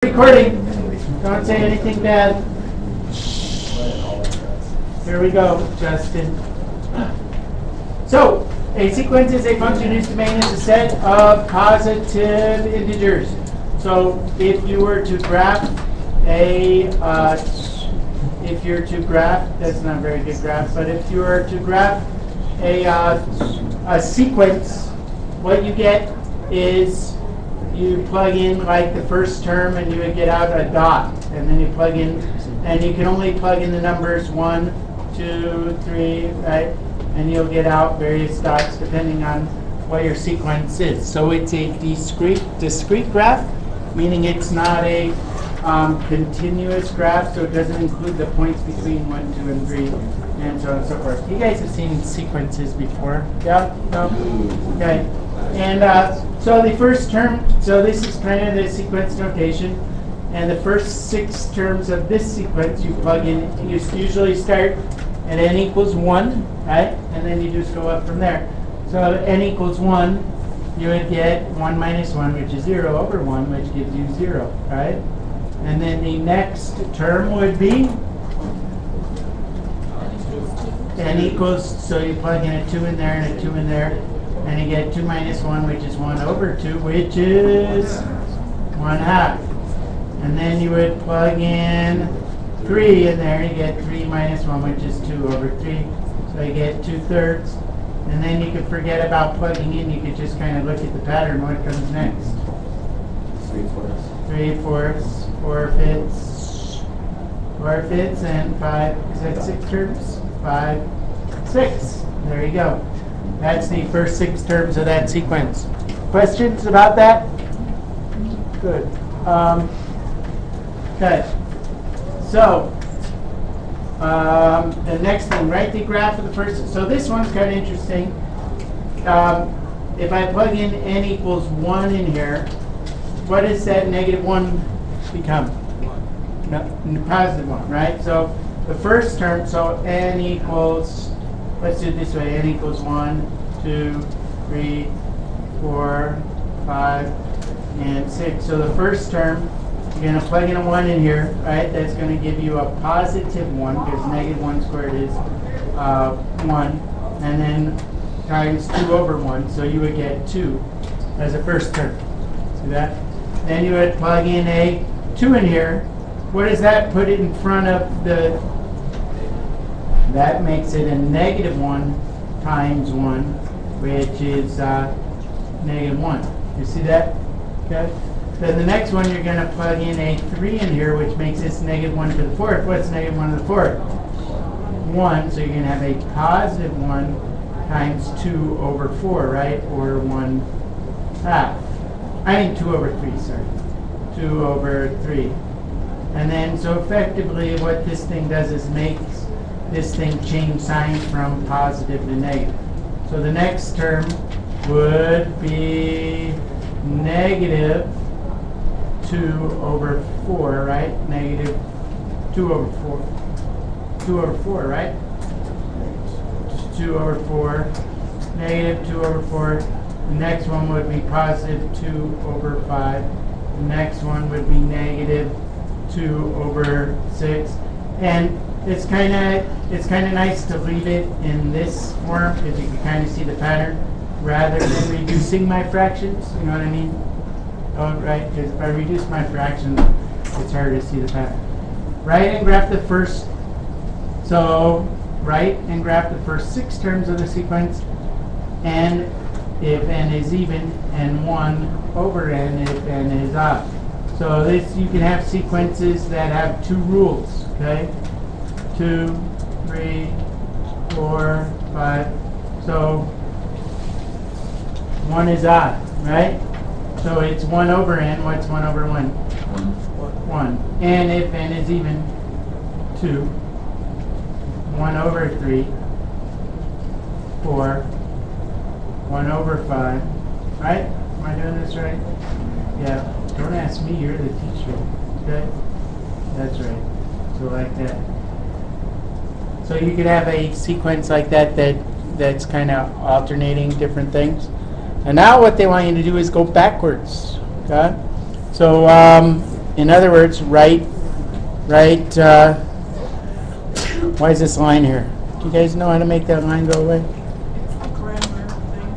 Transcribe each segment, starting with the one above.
Recording. Don't say anything bad. Here we go, Justin. So, a sequence is a function whose domain is a set of positive integers. So, if you were to graph that's not a very good graph, but if you were to graph a sequence, what you get is you plug in like the first term and you would get out a dot, and then you plug in, and you can only plug in the numbers 1, 2, 3, right? And you'll get out various dots depending on what your sequence is. So it's a discrete graph, meaning it's not a continuous graph, so it doesn't include the points between 1, 2, and 3, and so on and so forth. You guys have seen sequences before? Yeah? No? Okay. And so the first term, so this is kind of the sequence notation, and the first 6 terms of this sequence you plug in. You usually start at n equals 1, right? And then you just go up from there. So at n equals 1, you would get 1 minus 1, which is 0, over 1, which gives you 0, right? And then the next term would be n equals, so you plug in a 2 in there and a 2 in there, and you get 2 minus 1, which is 1 over 2, which is 1/2. And then you would plug in 3 in there, you get 3 minus 1, which is 2 over 3. So you get 2/3. And then you could forget about plugging in, you could just kind of look at the pattern, what comes next. 3/4, 4/5, 4/5, and 5, is that 6 terms? 5, 6. There you go. That's the first 6 terms of that sequence. Questions about that? Good. Okay. So, the next thing, write the graph of the first. So this one's kind of interesting. If I plug in n equals 1 in here, what does that negative 1 become? 1. No, positive 1, right? So the first term, so n equals, let's do it this way, n equals 1, 2, 3, 4, 5, and 6. So the first term, you're going to plug in a 1 in here, right? That's going to give you a positive 1, because negative 1 squared is 1. And then times 2 over 1, so you would get 2 as a first term. See that? Then you would plug in a 2 in here. What does that put it in front of the? That makes it a negative 1 times 1, which is negative 1. You see that? Okay. Then the next one, you're going to plug in a 3 in here, which makes this negative 1 to the 4th. What's negative 1 to the 4th? 1. So you're going to have a positive 1 times 2 over 4, right? Or 1/2. I mean 2 over 3, sorry. 2 over 3. And then, so effectively, what this thing does is makes this thing change signs from positive to negative. So the next term would be negative 2 over 4, right? Negative 2 over 4. 2 over 4, right? 2 over 4. Negative 2 over 4. The next one would be positive 2 over 5. The next one would be negative 2 over 6. And it's kind of nice to leave it in this form because you can kind of see the pattern rather than reducing my fractions. You know what I mean? Oh, right, because if I reduce my fractions, it's harder to see the pattern. Write and graph the first. So write and graph the first 6 terms of the sequence, and if n is even, and 1 over n if n is odd. So this, you can have sequences that have 2 rules, okay? 2, 3, 4, 5. So 1 is odd, right? So it's 1 over n. What's 1 over 1? 1. And if n is even, 2. 1 over 3, 4. 1 over 5. Right? Am I doing this right? Yeah. Don't ask me, you're the teacher. Okay? That's right. So like that. So you could have a sequence like that that's kind of alternating different things. And now what they want you to do is go backwards. Okay? So in other words, write, why is this line here? Do you guys know how to make that line go away? It's the grammar thing.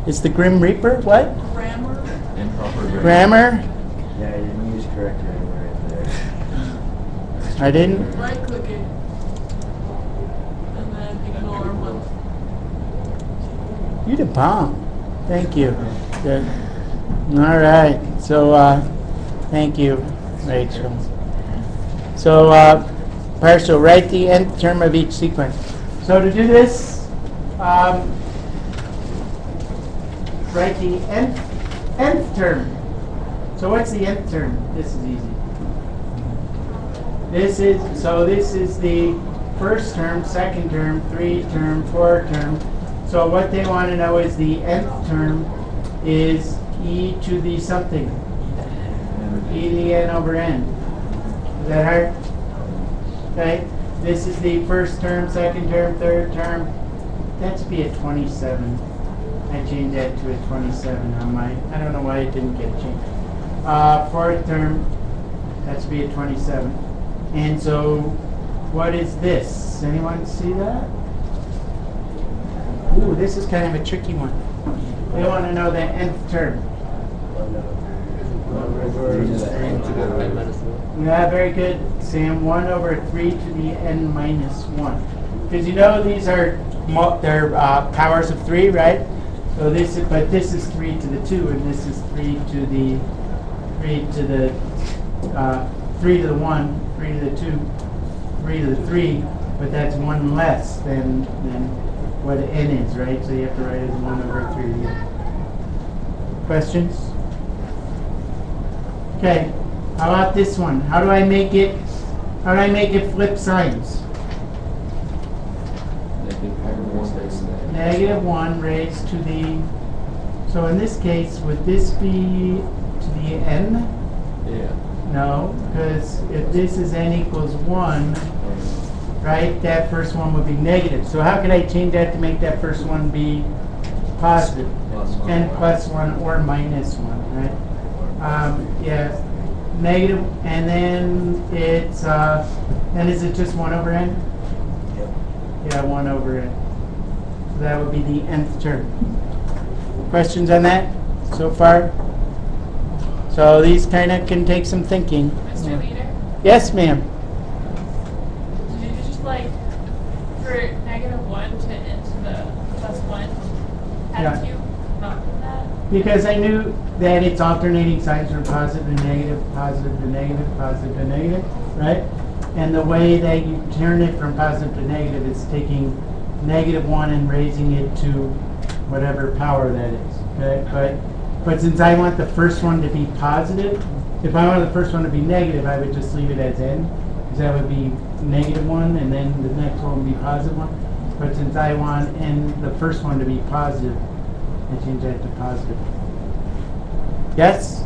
It's the Grim Reaper? What? Grammar. Improper Grammar? Yeah, I didn't use correct grammar right there. I didn't? Right click it. And then ignore one. You the bomb. Thank you. Good. All right. So, thank you, Rachel. So, partial, write the nth term of each sequence. So to do this, write the nth term. So what's the nth term? This is easy. This is the first term, second term, 3 term, 4 term. So what they want to know is the nth term is e to the something. E to the n over n. Is that hard? Okay. This is the first term, second term, third term. That should be a 27. I changed that to a 27 on my, I don't know why it didn't get changed. Fourth term, that should be a 27. And so, what is this? Anyone see that? Ooh, this is kind of a tricky one. They want to know the nth term. Yeah, very good, Sam. 1 over 3 to the n minus 1. Because you know these are they're powers of 3, right? So this is, but this is 3 to the 2, and this is 3 to the 3 to the 3 to the 1, 3 to the 2, 3 to the 3. But that's 1 less than what n is, right? So you have to write it as 1 over 3 again. Questions? Okay. How about this one? How do I make it flip signs? -1 raised to the, so in this case, would this be to the n? Yeah. No, because if this is n equals 1, right, that first one would be negative. So how can I change that to make that first one be positive? N plus 1 or minus 1, right? Yeah. Negative, and then it's, then is it just 1 over n? Yep. Yeah, 1 over n. So that would be the nth term. Questions on that so far? So these kind of can take some thinking. Mr. Leader, Yes, ma'am. did you just like, for -1 to into the +1, Yeah. had you not done that? Because I knew that it's alternating signs from positive to negative, positive to negative, positive to negative, right? And the way that you turn it from positive to negative is taking -1 and raising it to whatever power that is, okay? But since I want the first one to be positive, if I wanted the first one to be negative, I would just leave it as n, because that would be -1, and then the next one would be +1. But since I want the first one to be positive, I change that to positive. Yes?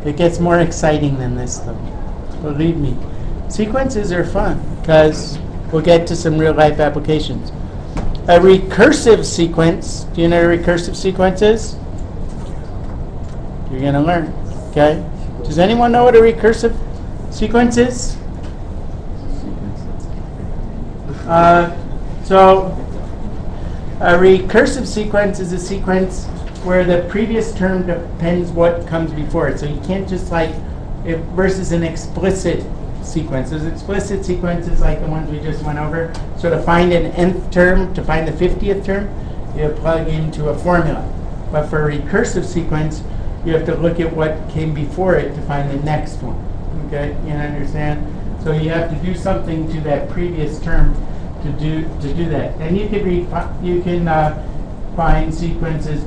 It gets more exciting than this, though. Believe me. Sequences are fun, because we'll get to some real-life applications. A recursive sequence, do you know what a recursive sequence is? You're going to learn, okay? Does anyone know what a recursive sequence is? So, a recursive sequence is a sequence where the previous term depends what comes before it. So you can't just versus an explicit sequence. Those explicit sequences like the ones we just went over. So to find an nth term, to find the 50th term, you plug into a formula. But for a recursive sequence, you have to look at what came before it to find the next one. Okay, you understand? So you have to do something to that previous term to do that. And you can find sequences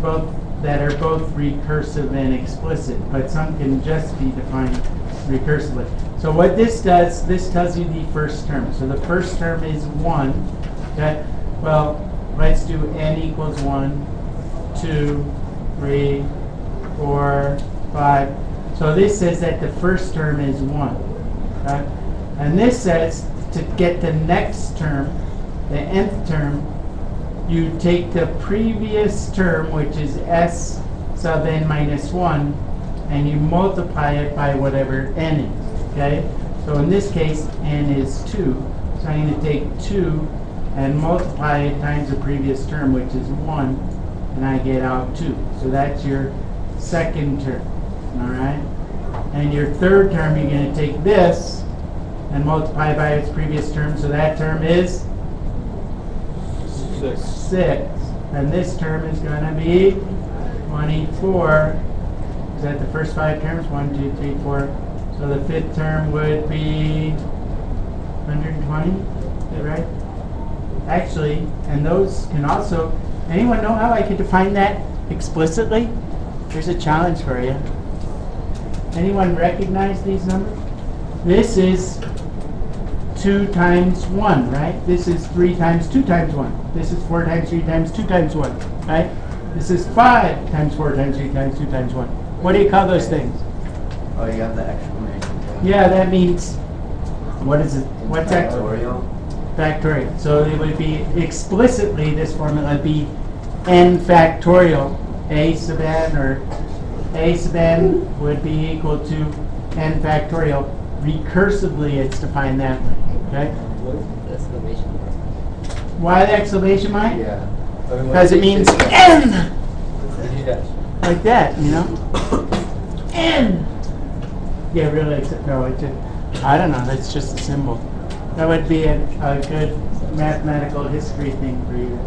that are both recursive and explicit, but some can just be defined recursively. So what this does, this tells you the first term. So the first term is 1. Okay. Well, let's do n equals 1, 2, 3, 4, 5. So this says that the first term is 1. Okay? And this says to get the next term, the nth term, you take the previous term, which is s sub n minus 1, and you multiply it by whatever n is, okay? So in this case, n is 2. So I'm going to take 2 and multiply it times the previous term, which is 1, and I get out 2. So that's your second term, all right? And your third term, you're going to take this and multiply by its previous term. So that term is 6. And this term is going to be 24. Is that the first 5 terms? 1, 2, 3, 4. So the fifth term would be 120. Is that right? Actually, and those can also, anyone know how I could define that explicitly? Here's a challenge for you. Anyone recognize these numbers? This is 2 times 1, right? This is 3 times 2 times 1. This is 4 times 3 times 2 times 1, right? This is 5 times 4 times 3 times 2 times 1. What do you call those things? Oh, you have the exclamation point. Yeah, that means, what is it? What's that? Factorial. Factorial. So it would be explicitly, this formula would be n factorial. A sub n, or a sub n would be equal to n factorial. Recursively, it's defined that way. Okay? What is the exclamation mark? Why the exclamation mark? Yeah. Because it means n, Yes. like that, you know. N. Yeah, really. No, it just, I don't know. That's just a symbol. That would be a good mathematical history thing for you to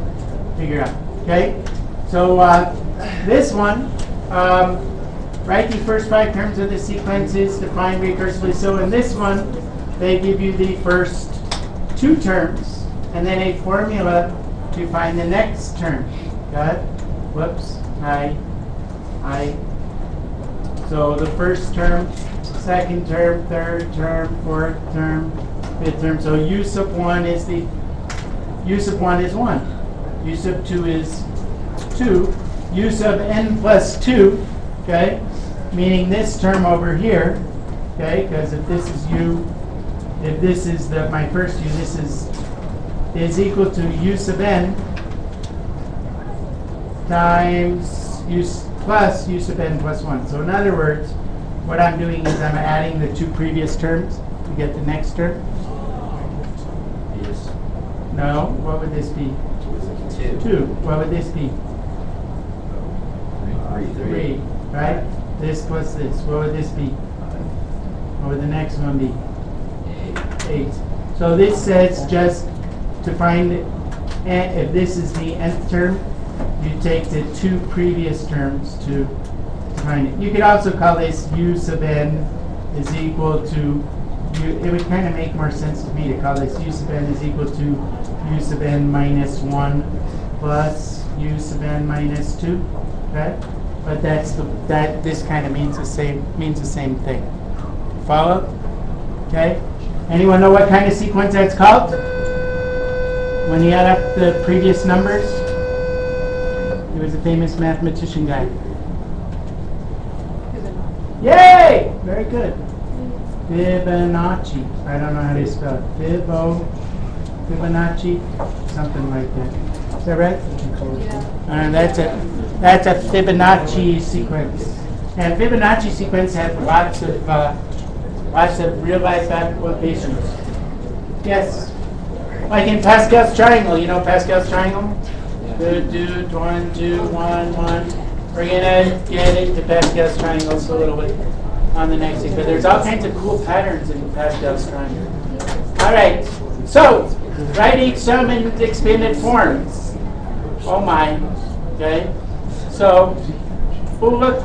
figure out. Okay. So this one, write the first 5 terms of the sequences defined recursively. So in this one, they give you the first 2 terms and then a formula to find the next term. Got it? Whoops. So the first term, second term, third term, fourth term, fifth term. So u sub 1 is u sub 1 is 1. U sub 2 is 2. U sub n plus 2, okay? Meaning this term over here, okay? Because if this is u, if this is my first u, this is equal to u sub n times plus u sub n plus 1. So in other words, what I'm doing is I'm adding the 2 previous terms to get the next term. Yes. No, what would this be? 2. 2. What would this be? 3. 3, right? This plus this. What would this be? What would the next one be? 8. So this says just to find, if this is the nth term, you take the 2 previous terms to find it. You could also call this u sub n is equal to, it would kind of make more sense to me to call this u sub n is equal to u sub n minus 1 plus u sub n minus 2, okay? But this kind of means the same thing. Follow? Okay? Anyone know what kind of sequence that's called? When you add up the previous numbers? He was a famous mathematician guy. Yay! Very good. Fibonacci. I don't know how to spell it. Fibonacci, something like that. Is that right? Yeah. That's a Fibonacci sequence. And Fibonacci sequence has lots of real life applications. Yes. Like in Pascal's triangle. You know Pascal's triangle? Good, dude, 1, 2, 1, 1. We're gonna get into Pascal's triangles a little bit on the next thing, but there's all kinds of cool patterns in Pascal's triangle. All right, so write each sum in expanded form. Oh my, okay. So, oh look,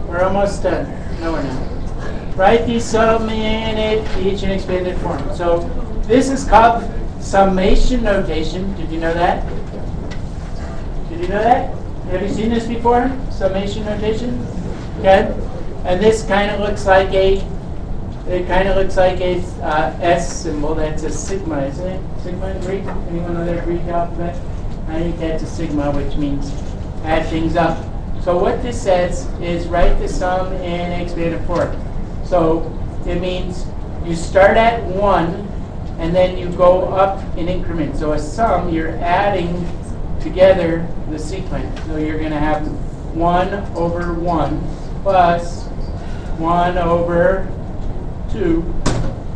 we're almost done. No, we're not. Write the sum in each in expanded form. So this is called summation notation. Did you know that? Did you know that? Have you seen this before? Summation notation? Okay. And this kind of looks like a S symbol. That's a sigma, isn't it? Sigma in Greek? Anyone know that Greek alphabet? I think that's a sigma, which means add things up. So what this says is write the sum in expanded form. So it means you start at 1 and then you go up in increments. So a sum, you're adding together the sequence. So you're going to have 1 over 1 plus 1 over 2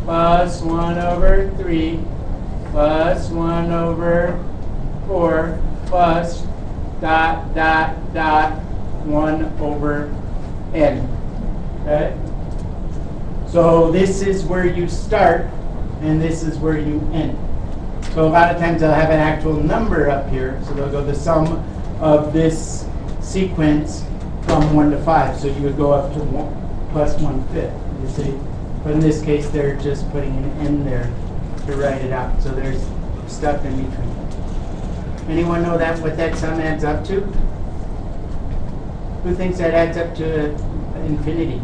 plus 1 over 3 plus 1 over 4 plus dot, dot, dot, 1 over n. Okay? So this is where you start, and this is where you end. So a lot of times they'll have an actual number up here, so they'll go the sum of this sequence from 1 to 5. So you would go up to 1 plus 1/5, you see? But in this case, they're just putting an n there to write it out. So there's stuff in between. Anyone know that what that sum adds up to? Who thinks that adds up to infinity?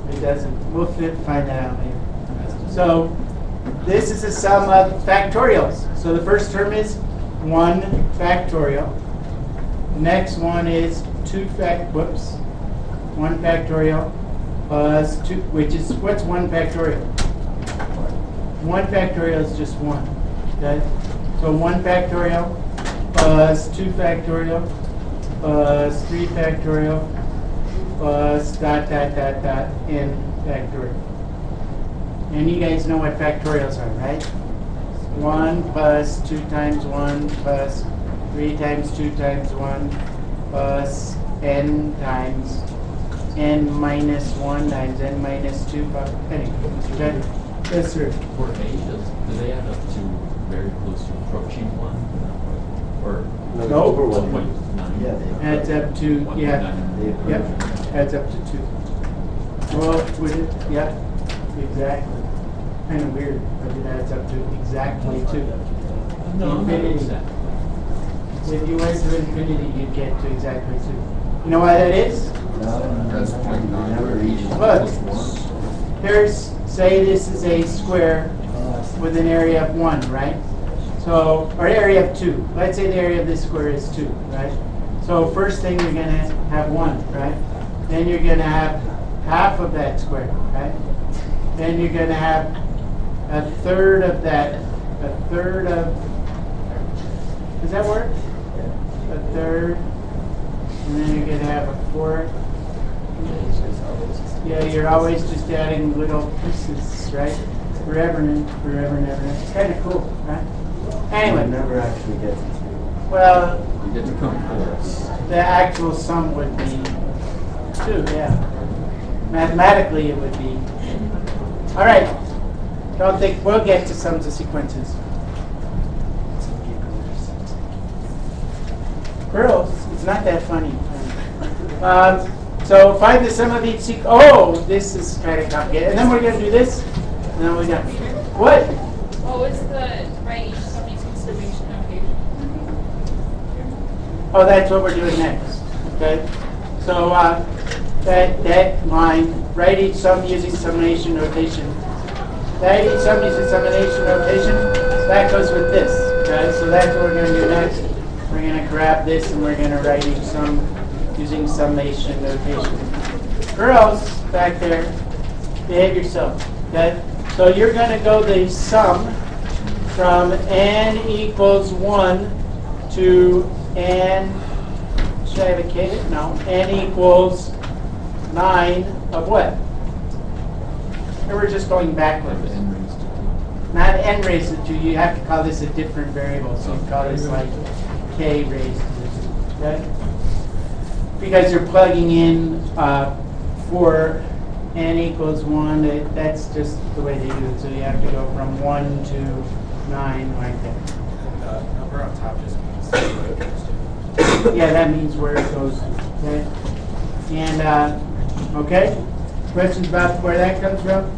It doesn't. We'll find that out later. So this is a sum of factorials. So the first term is 1 factorial. The next one is 1 factorial plus 2, which is, what's 1 factorial? 1 factorial is just 1. Okay? So 1 factorial plus 2 factorial plus 3 factorial plus dot, dot, dot, dot, n factorial. And you guys know what factorials are, right? 1 plus 2 times 1 plus 3 times 2 times 1 plus n times n minus 1 times n minus 2. Anyway, okay? Yes, sir. For A, do they add up to very close to approaching 1? Or No. Over 1. 1.9? Yeah, they Adds up to, yeah. 1.9. They Yep, approach. adds up to 2. Well, would it? Yeah, exactly. Kind of weird, but it adds up to exactly 2. No, I'm not Infinity. upset. If you went to infinity, you'd get to exactly 2. You know why that is? No, never reached. Look, here's, say this is a square with an area of 1, right? So, or area of 2. Let's say the area of this square is 2, right? So first thing you're going to have 1, right? Then you're going to have half of that square, right? Then you're going to have a third of that, a third of, does that work? A third, and then you're going to have a fourth. Yeah, you're always just adding little pieces, right? Forever and forever and ever. It's kind of cool, right? Anyway, Never actually get to 2. well, You get to come close. the actual sum would be 2, yeah. Mathematically, it would be. All right. Don't think we'll get to sums of sequences. Girls, it's not that funny. So find the sum of each sequence. Oh, this is kind of complicated. And then we're going to do this. And then we're done. What? What was the right each sum using summation notation? Oh, that's what we're doing next. Okay. So that line, write each sum using summation notation. Write each sum using summation notation. That goes with this. Okay. So that's what we're going to do next. We're going to grab this and we're going to write each sum using summation notation. Girls back there, behave yourself. Okay. So you're going to go the sum from n equals 1 to n, should I have a K? No, n equals 9 of what? Here we're just going backwards. The n raised to 2. Not n raised to 2, you have to call this a different variable, so you call this like k raised to 2, okay? Because you're plugging in for n equals 1, that's just the way they do it, so you have to go from 1 to 9 like that. The number on top just means Yeah, that means where it goes, okay? And, okay, questions about where that comes from?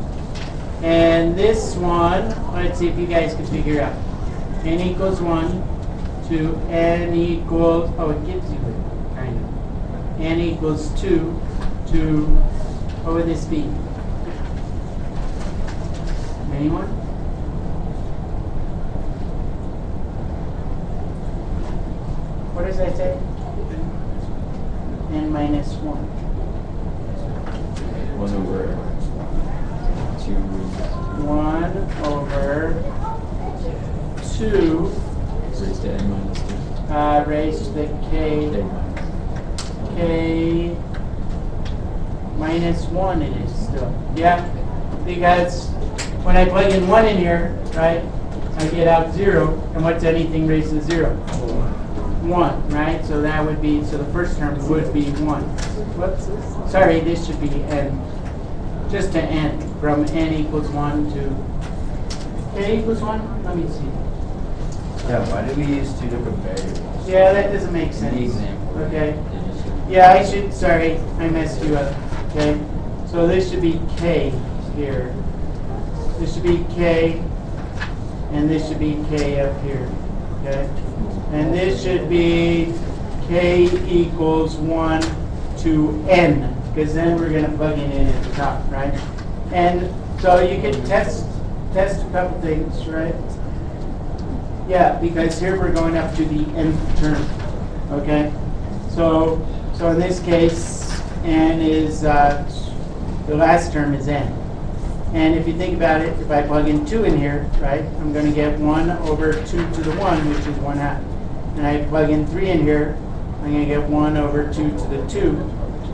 And this one, let's see if you guys can figure out. N equals 1 to n equals, oh, it gives you it, kind of. N equals 2 to, what would this be? Anyone? What does that say? N minus 1. 1 over 2. 1 over 2 Raised to n minus 2. raised to the k K minus. k minus 1 it is still. Yeah, because when I plug in 1 in here, right, I get out 0, and what's anything raised to 0? 1, right? So that would be, so the first term would be 1. Whoops, sorry, this should be n. Just to n, from n equals 1 to k equals 1? Let me see. Yeah, why did we use two different variables? Yeah, that doesn't make sense. The example. Okay. They just- Yeah, I should, sorry, I messed you up, okay? So this should be k here. This should be k, and this should be k up here, okay? And this should be k equals 1 to n, because then we're going to plug it in at the top, right? And so you can test a couple things, right? Yeah, because here we're going up to the nth term, okay? So in this case, n is, the last term is n. And if you think about it, if I plug in 2 in here, right, I'm going to get 1 over 2 to the 1, which is 1/2. And I plug in 3 in here, I'm going to get 1 over 2 to the 2,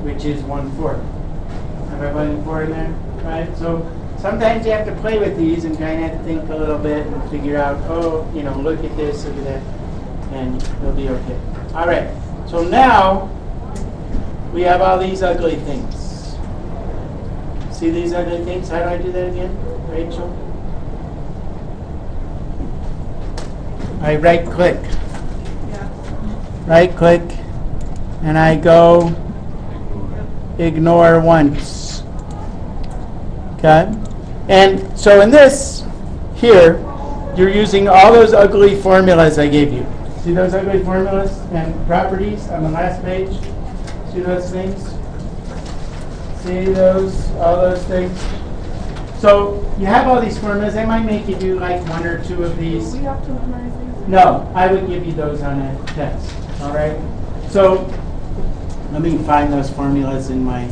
which is 1/4. Have I plugged in 4 in there? Right? So sometimes you have to play with these and kind of think a little bit and figure out, oh, you know, look at this, look at that, and it'll be okay. All right. So now we have all these ugly things. See these ugly things? How do I do that again, Rachel? I right click. Yeah. Right click, and I go ignore once. Okay? And so in this, here, you're using all those ugly formulas I gave you. See those ugly formulas and properties on the last page? See those things? See those, all those things? So you have all these formulas. They might make you do like 1 or 2 of these. We have to memorize these. No, I would give you those on a test, all right? So let me find those formulas in my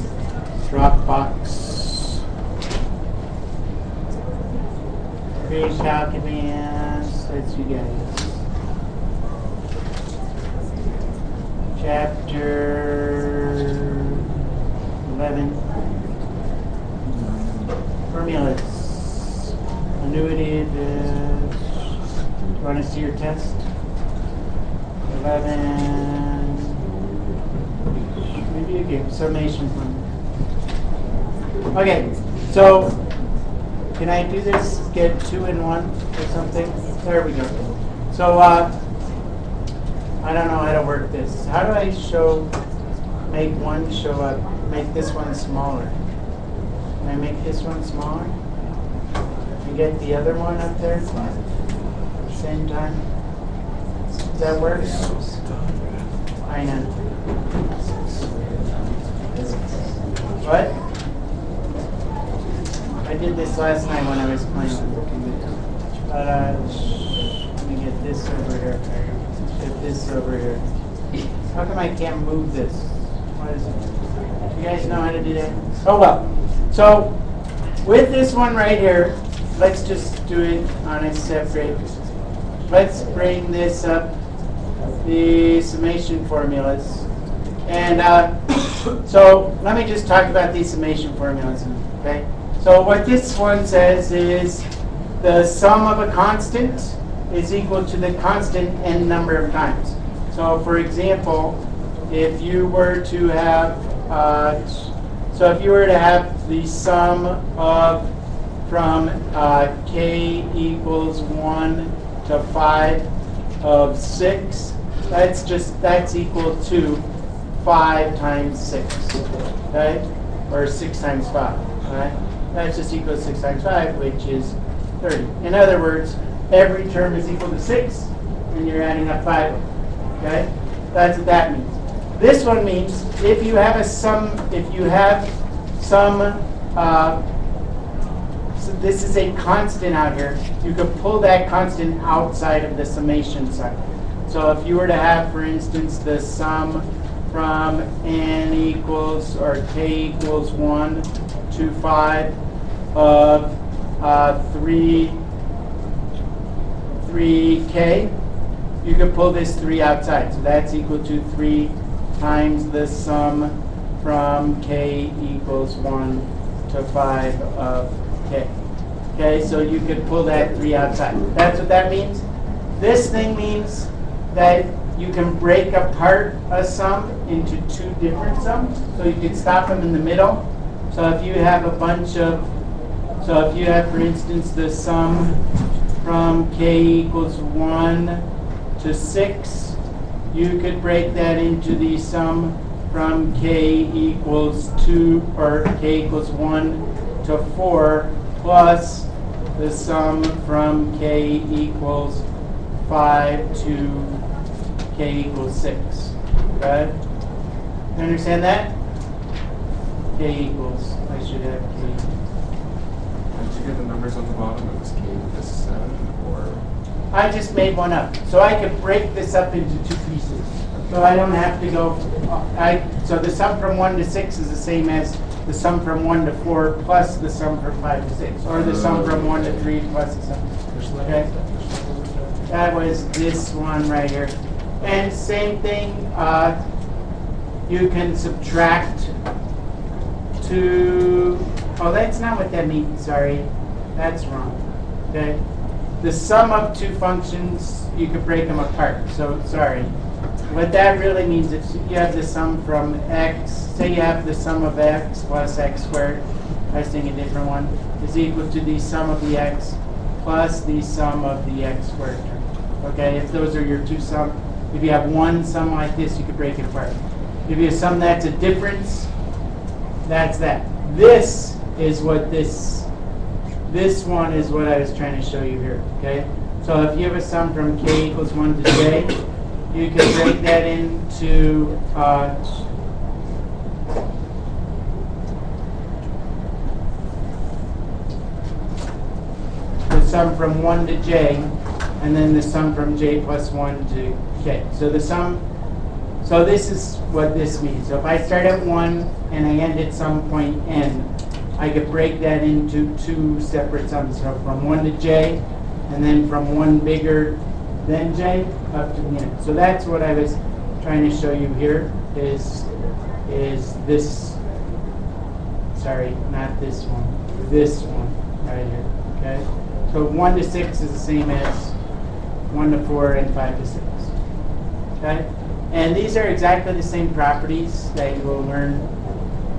Dropbox. Create calculus, let's you guys. Chapter 11. Formulas. Annuity. Want to see your test? 11. Maybe a game. Summation one. Okay, so can I do this? Get 2 in 1 or something? There we go. So I don't know how to work this. How do I make one show up? Make this one smaller. Can I make this one smaller? And get the other one up there? Same time. Does that work? I know. What? I did this last night when I was playing. Let me get this over here. Get this over here. How come I can't move this? What is it? You guys know how to do that? Oh well. So with this one right here, let's just do it on a separate. Let's bring this up, the summation formulas. And so let me just talk about these summation formulas, okay? So what this one says is the sum of a constant is equal to the constant n number of times. So for example, if you were to have, the sum of from k equals 1 to 5 of 6, that's equal to 5 times 6, okay? Or 6 times 5, right? That's just equal to 6 times 5, which is 30. In other words, every term is equal to 6, and you're adding up 5, okay? That's what that means. This one means if you have some, so this is a constant out here, you could pull that constant outside of the summation sign. So if you were to have, for instance, the sum from n equals, or k equals 1 to 5 of 3k, you could pull this 3 outside. So that's equal to 3 times the sum from k equals 1 to 5 of k. Okay, so you could pull that 3 outside. That's what that means. This thing means that you can break apart a sum into 2 different sums. So you could stop them in the middle. So if you have a bunch of, so if you have, for instance, the sum from k equals 1 to 6, you could break that into the sum from k equals 2, or k equals 1 to 4, plus the sum from k equals 5 to k equals 6. Okay? You understand that? K equals, I should have k. Did you get the numbers on the bottom? It was K with a 7 or? I just made one up. So I could break this up into 2 pieces. So I don't have to go, so the sum from 1 to 6 is the same as the sum from 1 to 4 plus the sum from 5 to 6. Or the sum from 1 to 3 plus the sum. Okay? That was this one right here. And same thing, you can subtract 2, oh, that's not what that means, sorry. That's wrong. Okay? The sum of 2 functions, you could break them apart, so sorry. What that really means, if you have the sum from x, say you have the sum of x plus x squared, I was thinking a different one, is equal to the sum of the x plus the sum of the x squared term. Okay, if those are your 2 sums, if you have one sum like this, you could break it apart. If you have some that's a difference, that's that. This is what this one is what I was trying to show you here, okay? So if you have a sum from k equals 1 to j, you can break that into the sum from 1 to j, and then the sum from j plus 1 to k. So the sum, so this is what this means. So if I start at 1 and I end at some point n, I could break that into 2 separate sums. So from 1 to j, and then from 1 bigger than j up to the end. So that's what I was trying to show you here, is this, sorry, not this one right here, okay? So 1 to 6 is the same as 1 to 4 and 5 to 6, okay? And these are exactly the same properties that you will learn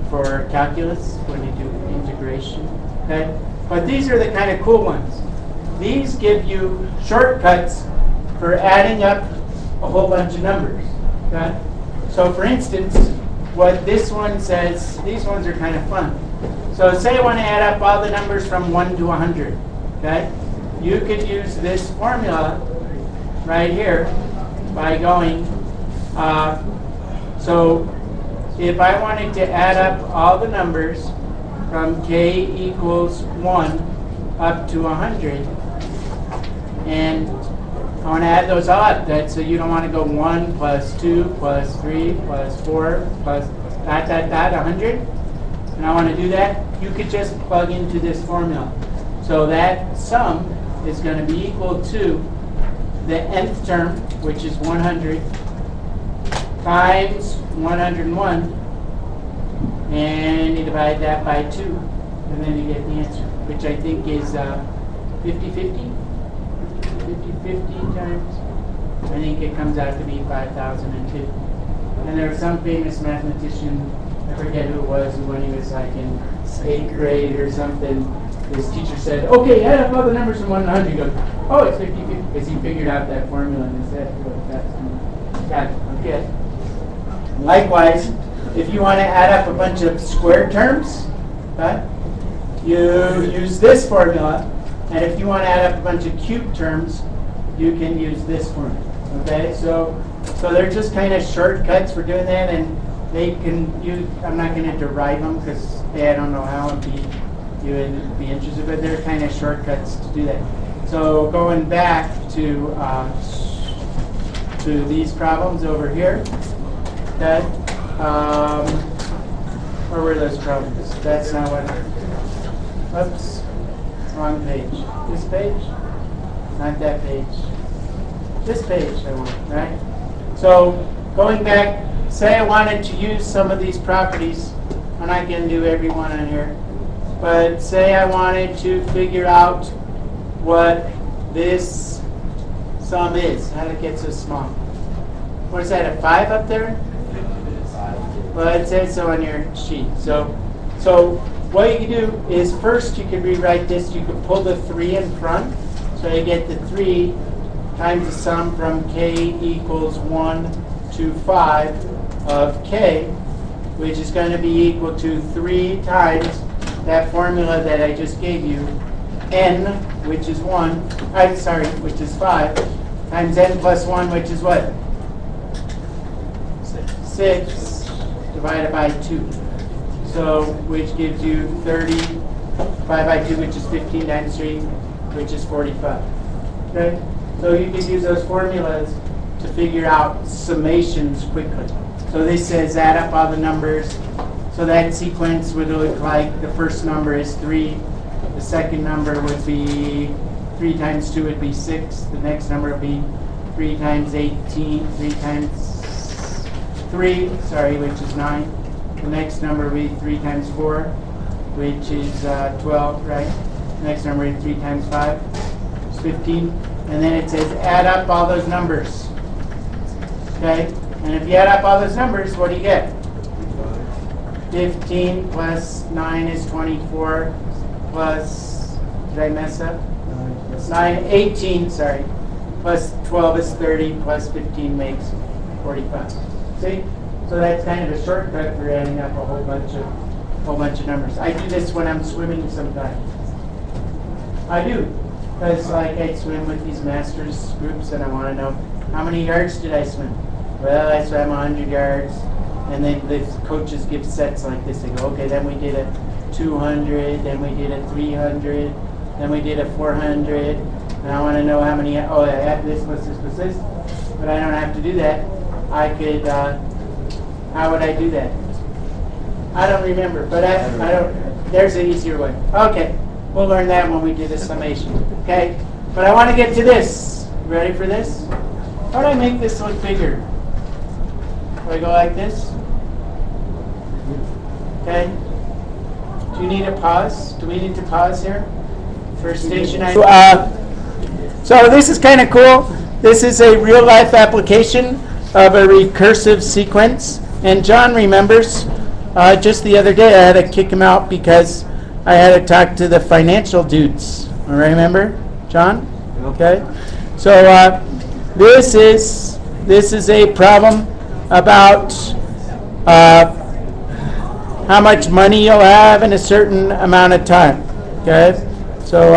for calculus when you do integration, okay? But these are the kind of cool ones. These give you shortcuts for adding up a whole bunch of numbers, okay? So for instance, what this one says, these ones are kind of fun. So say I want to add up all the numbers from 1 to 100, okay? You could use this formula right here by going, so if I wanted to add up all the numbers from k equals 1 up to 100, and I want to add those all up, so you don't want to go 1 plus 2 plus 3 plus 4 plus ... 100, and I want to do that, you could just plug into this formula. So that sum is going to be equal to the nth term, which is 100, times 101, and you divide that by 2, and then you get the answer, which I think is 50-50? 50-50 times, I think it comes out to be 5,050. And there was some famous mathematician, I forget who it was, when he was like in 8th grade or something, his teacher said, okay, add up all the numbers from 1 to 100. He goes, oh, it's 50-50, because he figured out that formula in his head. Got it, okay. Likewise, if you want to add up a bunch of square terms, okay, you use this formula. And if you want to add up a bunch of cube terms, you can use this formula. Okay, so they're just kind of shortcuts for doing that, and they can use. I'm not going to derive them because I don't know how you would be interested, but they're kind of shortcuts to do that. So going back to these problems over here, okay, where were those problems? That's not what. Oops. Wrong page. This page? Not that page. This page I want, right? So going back, say I wanted to use some of these properties, I'm not going to do every one on here, but say I wanted to figure out what this sum is. How did it get so small? What is that, a 5 up there? Well, it says so on your sheet. So what you can do is first you can rewrite this. You can pull the 3 in front. So you get the 3 times the sum from k equals 1 to 5 of k, which is going to be equal to 3 times that formula that I just gave you, n, which is 1, I'm sorry, which is 5, times n plus 1, which is what? 6 divided by 2. So, which gives you 35 by 2, which is 15 times 3, which is 45. Okay? So you can use those formulas to figure out summations quickly. So this says add up all the numbers. So that sequence would look like the first number is 3. The second number would be 3 times 2 would be 6. The next number would be 3 times 18, 3 times 3, sorry, which is 9. The next number would be 3 times 4, which is 12, right? The next number is 3 times 5, is 15. And then it says add up all those numbers. Okay? And if you add up all those numbers, what do you get? 15 plus 9 is 24, plus, did I mess up? 18, sorry. Plus 12 is 30, plus 15 makes 45. See? So that's kind of a shortcut for adding up a whole bunch of numbers. I do this when I'm swimming sometimes. I do. Because like I swim with these masters groups and I want to know how many yards did I swim? Well, I swam 100 yards. And then the coaches give sets like this. They go, okay, then we did a 200, then we did a 300, then we did a 400. And I want to know how many, oh, I had this, this. But I don't have to do that. I could, how would I do that? I don't remember, but I don't, there's an easier way. Okay, we'll learn that when we do the summation, okay? But I want to get to this. Ready for this? How do I make this look bigger? Do I go like this? Okay. Do you need a pause? Do we need to pause here for station ID? So this is kind of cool. This is a real-life application of a recursive sequence. And John remembers just the other day I had to kick him out because I had to talk to the financial dudes. Remember, John? Okay. So this is a problem about how much money you'll have in a certain amount of time. Okay, so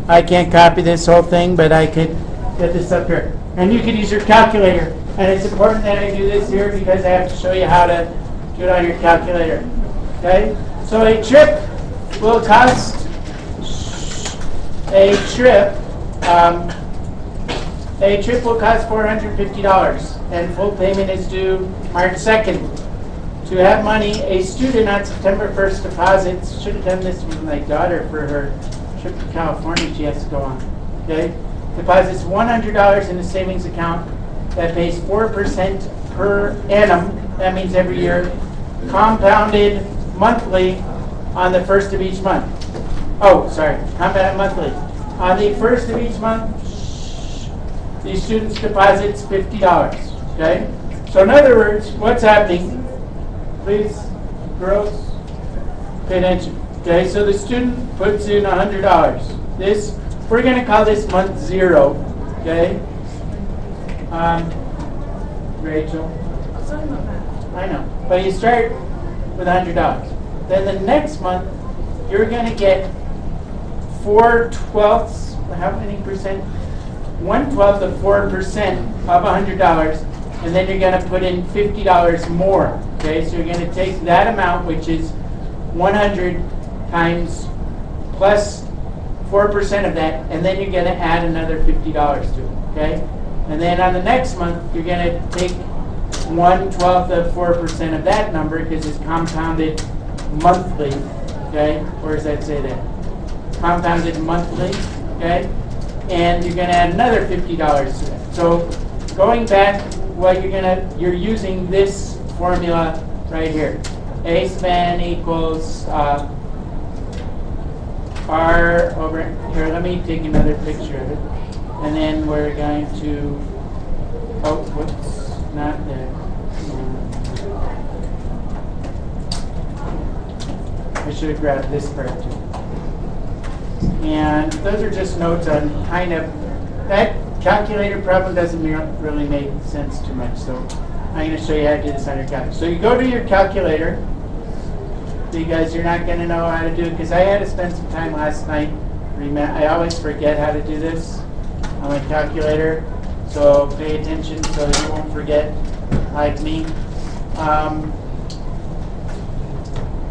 I can't copy this whole thing, but I could get this up here, and you could use your calculator. And it's important that I do this here because I have to show you how to do it on your calculator. Okay, so a trip will cost A trip will cost $450, and full payment is due March 2nd. To have money, a student on September 1st deposits, should have done this with my daughter for her trip to California she has to go on, okay? Deposits $100 in a savings account that pays 4% per annum, that means every year, compounded monthly on the first of each month. Oh, sorry, compounded monthly. On the first of each month, the student's deposits $50, okay? So in other words, what's happening, please, girls, pay attention. Okay, so the student puts in $100. This, we're gonna call this month 0, okay? Rachel? I know, but you start with $100. Then the next month, you're gonna get 4/12, how many percent? 1/12 of 4% of $100, and then you're going to put in $50 more. Okay, so you're going to take that amount, which is 100 times plus 4% of that, and then you're going to add another $50 to it. Okay, and then on the next month, you're going to take 1/12 of 4% of that number because it's compounded monthly. Okay, where does that say that? Compounded monthly. Okay. And you're going to add another $50 to that. So going back, what you're using this formula right here. A sub n equals R over here. Let me take another picture of it, and then we're going to. Oh, whoops, not there. I should have grabbed this part too. And those are just notes on kind of that calculator problem doesn't really make sense too much. So I'm going to show you how to do this on your calculator. So you go to your calculator, because you're not going to know how to do it, because I had to spend some time last night. I always forget how to do this on my calculator, so pay attention so you won't forget like me.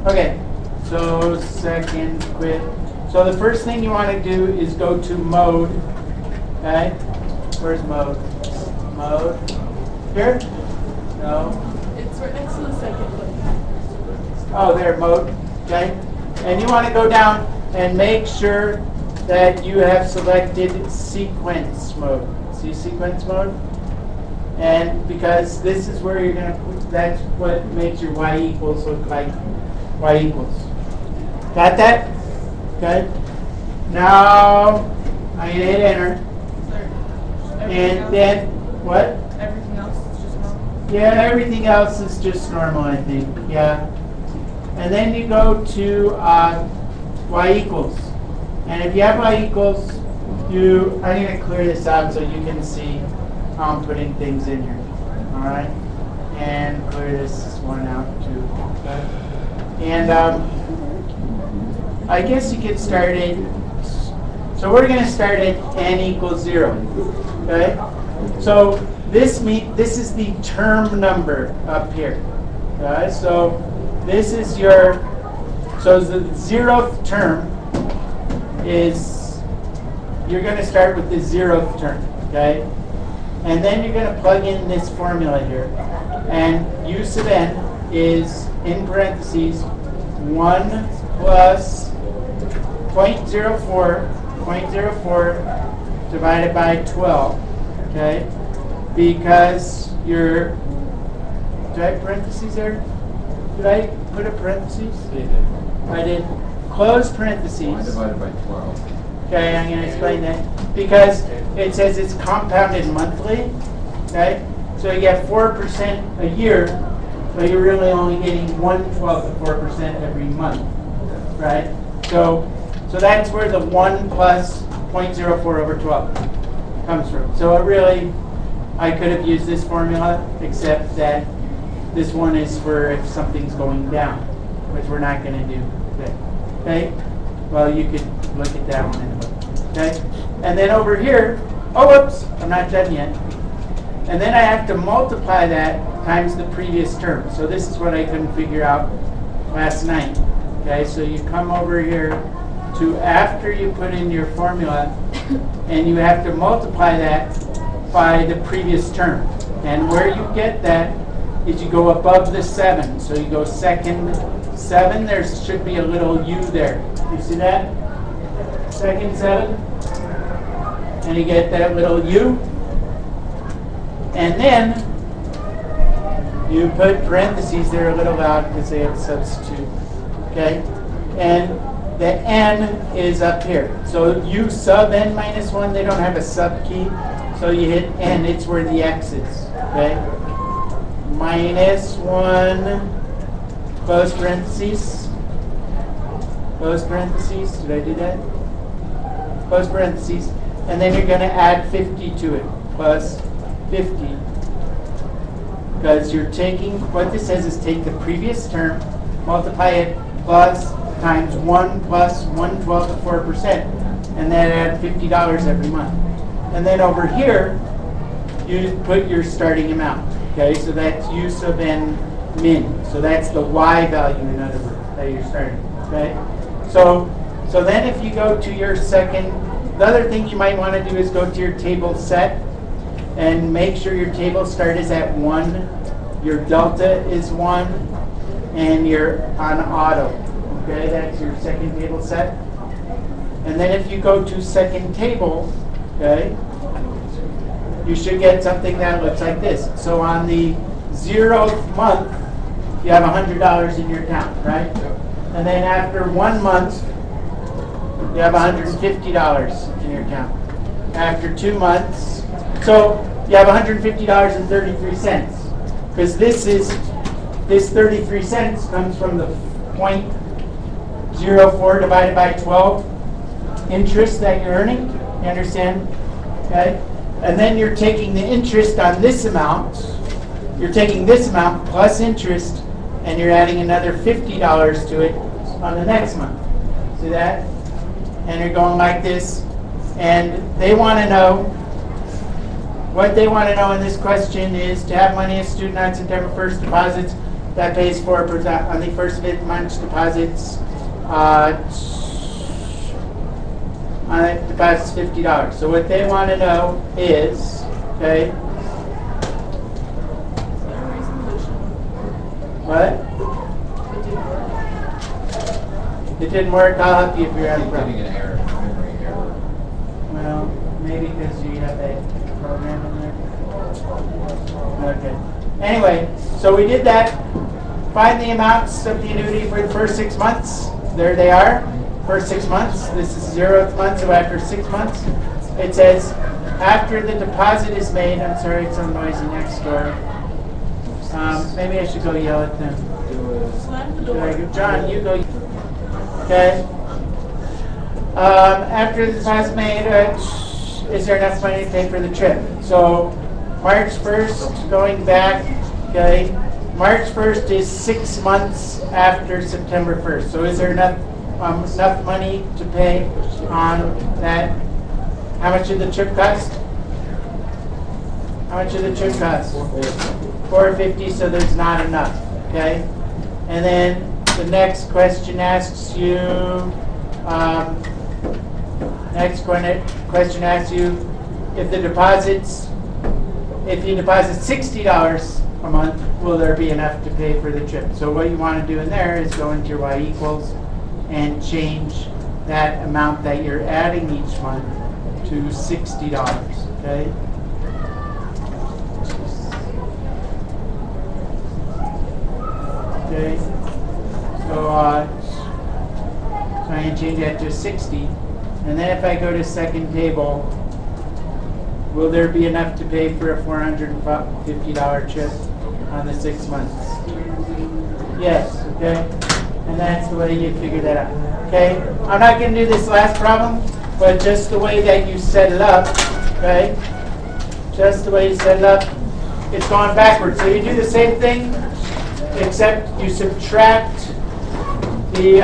Okay, so second quit. So the first thing you want to do is go to mode. Okay, where's mode? Mode. Here? No. It's right next to the second one. Oh, there, mode. Okay, and you want to go down and make sure that you have selected sequence mode. See sequence mode? And because this is where you're going to put, that's what makes your y equals look like y equals. Got that? Okay. Now I'm going to hit enter. And then, what? Everything else is just normal. Yeah, everything else is just normal, I think. Yeah. And then you go to y equals. And if you have y equals, I'm going to clear this out so you can see how I'm putting things in here. All right? And clear this one out too. Okay? And I guess you get started. So we're going to start at n equals 0. Okay? So this is the term number up here. Okay? So this is the 0th term is, you're going to start with the 0th term. Okay? And then you're going to plug in this formula here. And u sub n is, in parentheses, 1 plus 0.04 divided by 12. Okay? Because you're, do I have parentheses there? Did I put a parentheses? I did. Close parentheses. 1 divided by 12. Okay, I'm going to explain that. Because it says it's compounded monthly. Okay? So you get 4% a year, but you're really only getting 1/12 of 4% every month. Right? So that's where the 1 plus 0.04 over 12 comes from. So it really, I could have used this formula, except that this one is for if something's going down, which we're not going to do today. Okay? Well, you could look at that one in a book. Okay? And then over here, oh, whoops, I'm not done yet. And then I have to multiply that times the previous term. So this is what I couldn't figure out last night. Okay? So you come over here to after you put in your formula, and you have to multiply that by the previous term. And where you get that is you go above the 7. So you go second 7, there should be a little u there. You see that? Second 7. And you get that little u. And then you put parentheses there a little loud because they have substitute. Okay? And the n is up here. So u sub n minus 1, they don't have a sub key. So you hit n, it's where the x is. Okay? Minus 1, close parentheses. Close parentheses. Did I do that? Close parentheses. And then you're going to add 50 to it. Plus 50. Because you're taking, what this says is take the previous term, multiply it plus times 1 plus 1/12 of 4%, and then add $50 every month. And then over here, you put your starting amount. Okay, so that's u sub n min. So that's the y value, in other words, that you're starting. Okay, so then if you go to your second, the other thing you might want to do is go to your table set and make sure your table start is at 1, your delta is 1, and you're on auto. Okay, that's your second table set. And then if you go to second table, okay, you should get something that looks like this. So on the 0th month, you have $100 in your account, right? And then after 1 month, you have $150 in your account. After 2 months, so you have $150.33. Because this 33 cents comes from the 0.04 divided by 12 interest that you're earning. You understand? Okay? And then you're taking the interest on this amount. You're taking this amount plus interest, and you're adding another $50 to it on the next month. See that? And you're going like this. And they want to know, what they want to know in this question is to have money as student on September 1st deposits that pays 4% on the first of the month's deposits. On it deposits $50. So what they want to know is, okay, what? It didn't work. I'll help you if you're having a problem. Getting an error, memory error. Well, maybe because you have a program in there. Okay. Anyway, so we did that. Find the amounts of the annuity for the first 6 months. There they are. First 6 months. This is 0th month, so after 6 months, it says after the deposit is made. I'm sorry, it's so noisy next door. Maybe I should go yell at them. Slam the Should I door. go? John, you go. Okay. After the deposit made, is there enough money to pay for the trip? So March 1st, going back, okay, March 1st is 6 months after September 1st. So is there enough money to pay on that? How much did the trip cost? How much did the trip cost? $450, so there's not enough, okay? And then the next question asks you, question asks you if you deposit $60 a month, will there be enough to pay for the trip? So what you want to do in there is go into your y equals and change that amount that you're adding each month to $60, okay? Okay, so I can change that to 60. And then if I go to second table, will there be enough to pay for a $450 trip on the 6 months? Yes, okay? And that's the way you figure that out, okay? I'm not going to do this last problem, but just the way that you set it up, okay? Just the way you set it up, it's going backwards. So you do the same thing, except you subtract the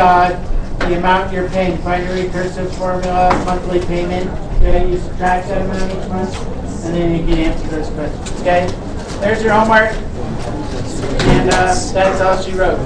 amount you're paying. Find your recursive formula, monthly payment. Okay, you subtract that amount each month, and then you can answer those questions. Okay, there's your homework, and that's all she wrote.